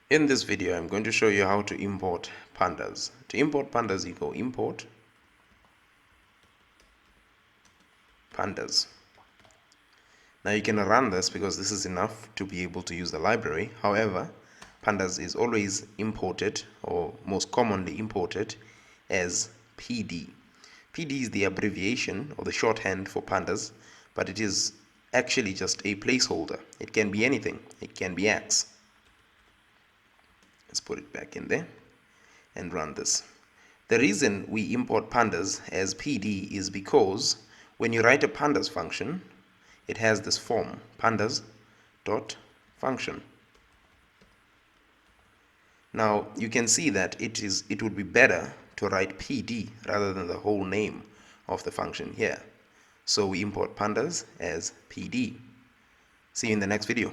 In this video, I'm going to show you how to import pandas. To import pandas, you go import pandas. Now you can run this because this is enough to be able to use the library. However, pandas is always imported, or most commonly imported, as PD. PD is the abbreviation or the shorthand for pandas, but it is actually just a placeholder. It can be anything. It can be X. Let's put it back in there and run this. The reason we import pandas as PD is because when you write a pandas function, it has this form, pandas.function. Now you can see that it would be better to write PD rather than the whole name of the function here. So we import pandas as PD. See you in the next video.